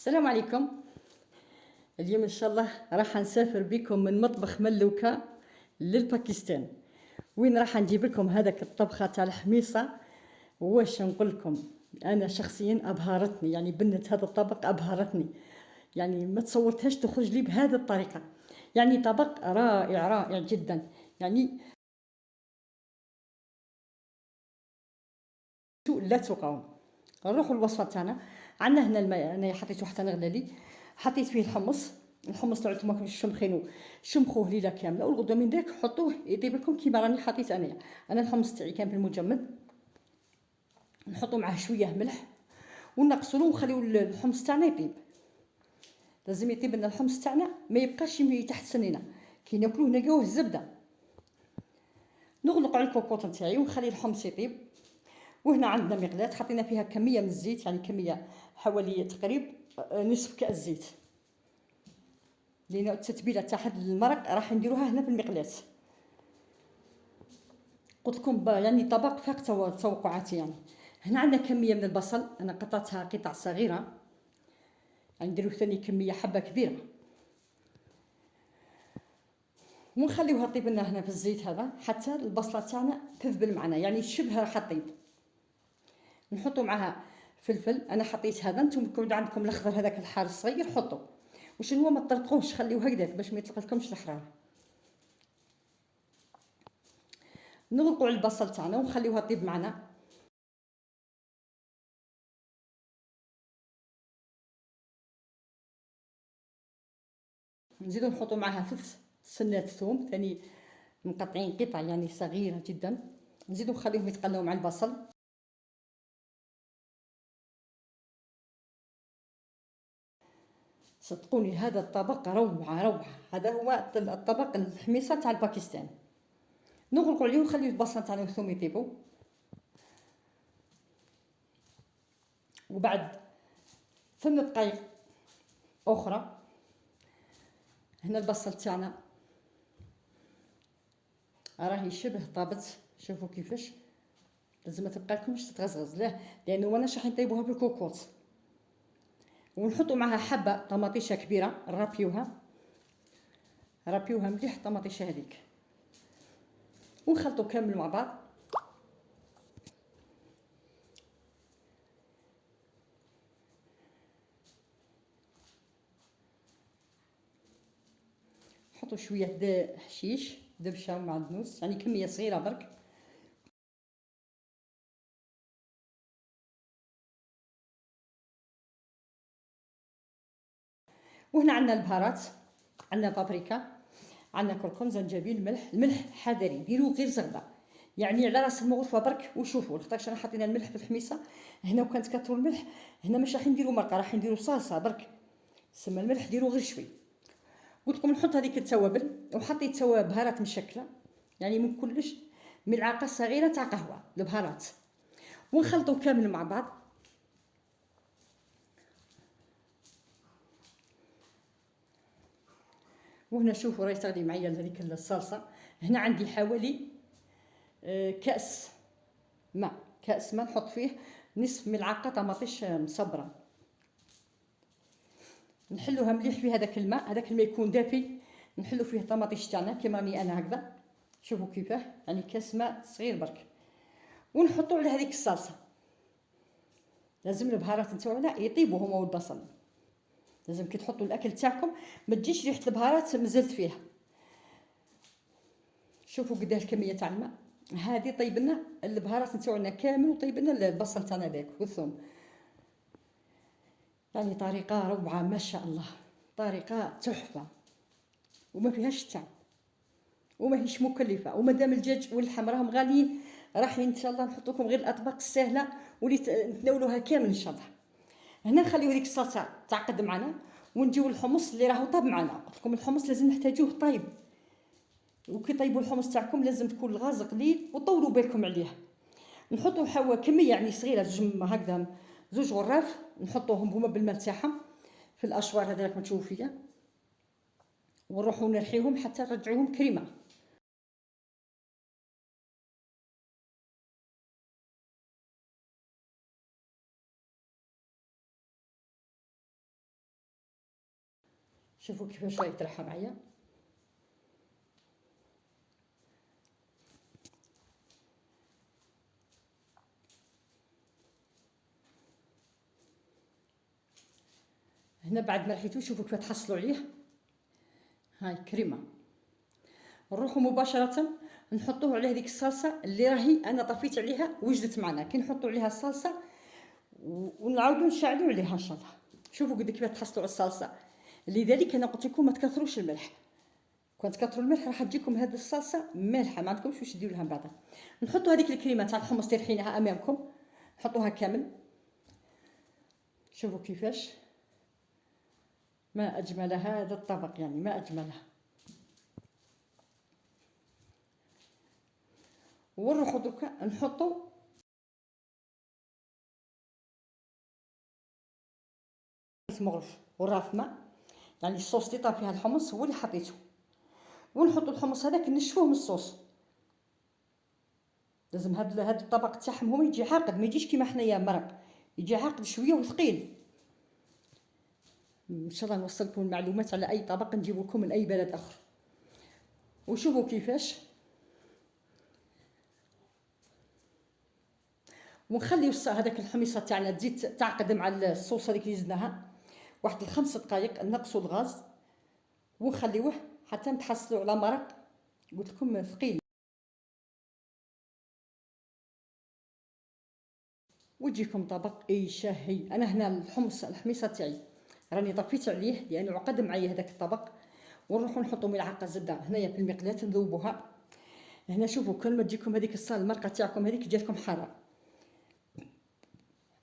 السلام عليكم. اليوم ان شاء الله راح نسافر بكم من مطبخ ملوكة للباكستان، وين راح نجيب لكم هذاك الطبخة تاع الحميصة. واش نقول لكم، انا شخصيا ابهرتني، يعني بنة هذا الطبق ابهرتني، يعني ما تصورتهاش تخرج لي بهذه الطريقة. يعني طبق رائع رائع جدا. يعني لا تقاوم. نروحوا الوصفه تاعنا. عندنا هنا الماء، انا حطيته حتى نغلى لي. حطيت فيه الحمص تاعو ماكش شمخينو، شمخوه ليله كامله، والغدوه من داك حطوه يطيب لكم كيما راني حطيت انايا. انا الحمص تاعي كان بالمجمد، نحطوا معاه شويه ملح ونقصلو ونخليو الحمص تاعنا يطيب. لازم يطيب لنا الحمص تاعنا، ما يبقاش تحت سنينه، كي ناكلوه نلقاوه الزبده. نغلق على الكوكوط نتاعي ونخلي الحمص يطيب. وهنا عندنا مقلاة حطينا فيها كميه من الزيت، يعني كميه حوالي تقريب نصف كاس زيت، لان التتبيله تاع هذا المرق راح نديروها هنا في المقلاة. قلت لكم يعني طبق فاق توقعاتي. يعني هنا عندنا كميه من البصل، انا قطعتها قطع صغيره، يعني نديرو ثاني كميه حبه كبيره، ونخليوها طيب لنا هنا في الزيت هذا حتى البصله تاعنا تذبل معنا، يعني شبه راح تطيب. نحطوا معها فلفل، انا حطيت هذا، نتوما يكون عندكم الاخضر هذاك الحار الصغير حطوا، واش هو ما تطرقوش، خليوه هكذاك باش ما يطلقلكمش الحراره. نغلقوا على البصل تاعنا ونخليوها طيب معنا. نزيدو نحطوا معها 3 سنات ثوم ثاني مقطعين قطع يعني صغيره جدا، نزيدو نخليهم يتقلاو مع البصل. صدقوني هذا الطبق روعه روعه، هذا هو الطبق الحميصه تاع الباكستان. نغلقوا عليه ونخليو البصل تاعنا والثوم يطيبوا. وبعد 8 دقائق اخرى هنا البصل تاعنا راهي شبه طابت، شوفوا كيفاش. لازم ما تبقى لكمش تتغزغز، لا لانه ماناش راح نطيبوها بالكوكوط. ونحطوا معها حبه طماطيشه كبيره، رابيوها مليح الطماطيشه هذيك، ونخلطوا كامل مع بعض. نحطوا شويه حشيش دبشه ومعدنوس، يعني كميه صغيره برك. وهنا عندنا البهارات، عندنا بابريكا، عندنا كركم، زنجبيل، ملح. الملح حذري ديروا غير زغبه، يعني على راس المغرفه برك. وشوفوا خاطرش انا حطينا الملح في الحميصه هنا، وكان تكثروا الملح هنا مش راح نديروا مرقه، راح نديروا صلصه برك. سما الملح ديروا غير شوي. قلت لكم نحط هذيك التوابل، وحطيت بهارات مشكله، يعني من كلش ملعقه صغيره تاع قهوه البهارات، ونخلطوا كامل مع بعض. وهنا شوفوا راهي تغلي معايا هذيك الصلصه. هنا عندي حوالي كاس ماء، نحط فيه نصف ملعقه طماطيش مصبره. نحلوها مليح في هذاك الماء يكون دافي، نحلو فيه الطماطيش تاعنا كيما راني انا هكذا. شوفوا كيفاه، يعني كاس ماء صغير برك. ونحطوا على هذيك الصلصه. لازم البهارات نتاعنا يطيبوا هما والبصل. لازم كي تحطوا الاكل تاعكم ما تجيش ريحه البهارات مازالت فيها. شوفوا قداه الكميه تاع الماء هذه، طيب لنا البهارات نتاعنا كامل، وطيب لنا البصل تاعنا ذاك والثوم. يعني طريقه روعه ما شاء الله، طريقه تحفه، وما فيهاش تعب، وما هيش مكلفه. ومادام الدجاج واللحم راهم غاليين، راح ان شاء الله نحط لكم غير الاطباق السهله واللي تناولوها كامل ان شاء الله. هنا نخليو هذيك الصلصه تعقد معنا، ونجيو الحمص اللي راهو طاب معنا. قلت لكم الحمص لازم نحتاجوه طيب، وكي طيبوا الحمص تاعكم لازم تكون الغاز قليل وطولوا بالكم عليه. نحطوا كميه يعني صغيره، زوج غراف نحطوهم هما بالماء تاعهم في الاشوار هذا راكم تشوفوا فيا، ونروحوا نرحيهم حتى نرجعوهم كريمه. شوفوا كيفاش راهي طرحه معايا. هنا بعد ما رحيتو شوفوا كيف تحصلوا عليه. هاي كريمه. نروحوا مباشره نحطوه على هذيك الصلصه اللي راهي انا طفيت عليها وجدت معنا. كي نحطوا عليها الصلصه ونعاودوا نشعلوا عليها ان شاء الله. شوفوا قد كيف تحصلوا على الصلصه. لذلك انا قلت لكم ما تكثروش الملح. كون تكثروا الملح راح تجيكم هذه الصلصه مالحه، ما عندكمش واش ديروا لها من بعد. نحطوا هذيك الكريمه تاع الحمص اللي رحيناها امامكم، نحطوها كامل. شوفوا كيفاش ما اجمل هذا الطبق، يعني ما اجمله. ونروحوا دركا نحطوا مغرف وراف ماء، يعني الصوص اللي طاب فيها الحمص هو اللي حطيته. ونحطوا الحمص هذاك نشفوه من الصوص. لازم هذا الطبق تاعهم هما يجي عاقد، ما يجيش كيما حنايا مرق، يجي عاقد شويه وثقيل. ان شاء الله نوصلكم المعلومات على اي طبق نجيب لكم من اي بلد اخر. وشوفوا كيفاش. ونخليو هذاك الحميصه تاعنا تزيد تعقد مع الصوص هذيك اللي زدناها واحد 5 دقائق. نقصوا الغاز ونخليوه حتى نتحصلوا على مرق قلت لكم ثقيل. ويجيكم طبق اي شهي. انا هنا الحميصه تاعي راني طفيت عليه لانه عقد معايا هذاك الطبق. ونروحوا نحطوا ملعقه زبده هنايا في المقلاة نذوبوها. هنا شوفوا كل ما تجيكم هذيك المرقه تاعكم هذيك جاتكم حاره،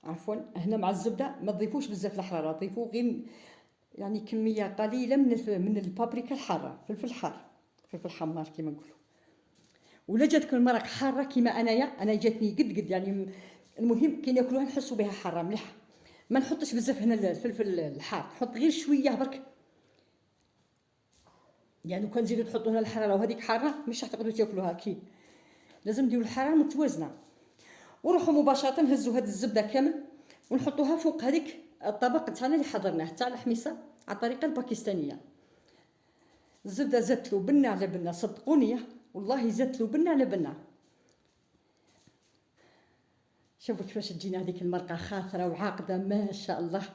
عفوا هنا مع الزبده ما تضيفوش بزاف الحراره، ضيفوا غير يعني كميه قليله من البابريكا الحاره، فلفل حار، فلفل حمار كما نقولوا. ولا جاتكم المرق حاره كيما انا جاتني قد يعني. المهم كي ناكلوها نحسوا بها حاره مليحه. ما نحطش بزاف هنا الفلفل الحار، نحط غير شويه برك، يعني كان نزيدو تحطوا هنا الحراره وهذيك حاره مش راح تقدروا تاكلوها. كي لازم نديروا الحراره متوازنه. وروحوا مباشره نهزوا هذه الزبده كامل ونحطوها فوق هذيك الطبق تاعنا اللي حضرناه تاع الحميصه على الطريقه الباكستانيه. الزبده زادت له بنه على بنه، صدقوني والله زادت له بنه على بنه. شوفوا كيفاش تجينا هذيك المرقه خاثره وعاقده ما شاء الله.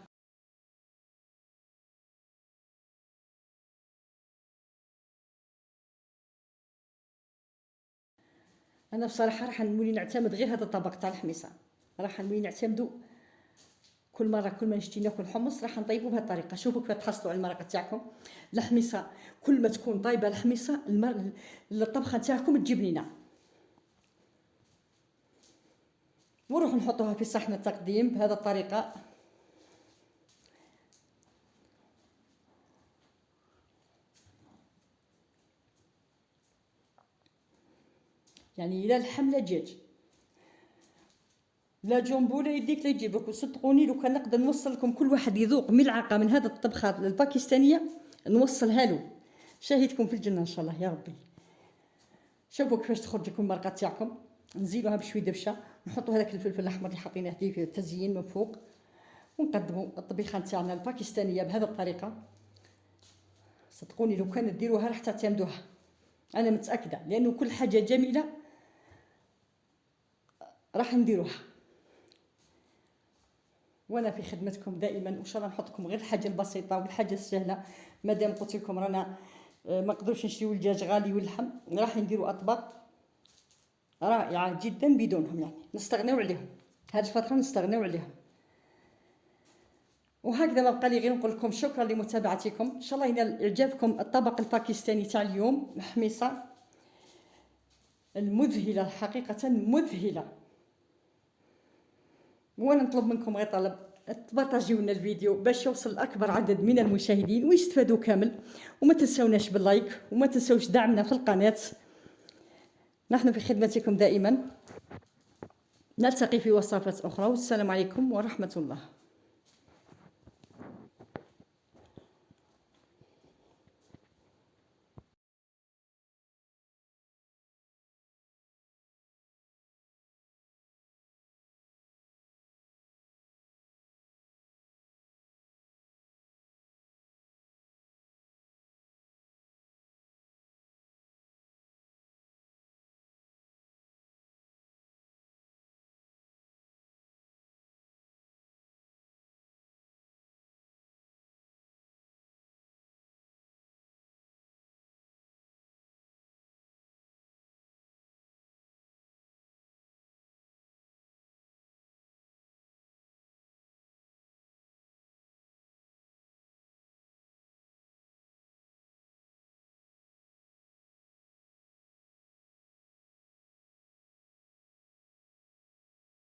انا بصراحه راح نولي نعتمد غير هذا الطبق تاع الحميصه، راح نولي نعتمدو كل مره كل ما نشتي ناكل حمص راح نطيبو بهذه الطريقه. شوفوا كيف تحصلوا على المرقه تاعكم. الحميصه كل ما تكون طايبه الحميصه الطبخه تاعكم تجي بنينه. ونروح نحطوها في صحن التقديم بهذه الطريقه. يعني لا لحم لا دجاج لا جombo لا يديك لا يجيبك. وصدقوني لو كان نقدر نوصل لكم كل واحد يذوق ملعقه من هذا الطبخه الباكستانيه نوصلها له. شاهدكم في الجنه ان شاء الله يا ربي. شوفوا كيفاش تخرج لكم المرقه تاعكم. نزيدوها بشويه دبشه، نحطوا هذاك الفلفل الاحمر اللي حطيناه فيه التزيين من فوق، ونقدموا الطبيخه تاعنا الباكستانيه بهذه الطريقه. صدقوني لو كان ديروها راح تعتمدوها، انا متاكده، لانه كل حاجه جميله راح نديروها. وانا في خدمتكم دائما، وان شاء الله نحط لكم غير الحاجه البسيطه والحاجه السهله. مادام قلت لكم رانا ما نقدروش نشريو الدجاج غالي واللحم، راح نديروا اطباق رائعه جدا بدونهم، يعني نستغناو عليهم هذه الفتره، نستغناو عليهم. وهكذا ما بقى لي غير نقول لكم شكرا لمتابعتكم. ان شاء الله ينال اعجابكم الطبق الباكستاني تاع اليوم، الحميصه المذهله، حقيقه مذهله. وانا نطلب منكم غير طلب، تبارطاجيو لنا الفيديو باش يوصل لاكبر عدد من المشاهدين ويستفادوا كامل. وما تنسوناش باللايك، وما تنسوش دعمنا في القناه. نحن في خدمتكم دائما. نلتقي في وصفات اخرى، والسلام عليكم ورحمه الله.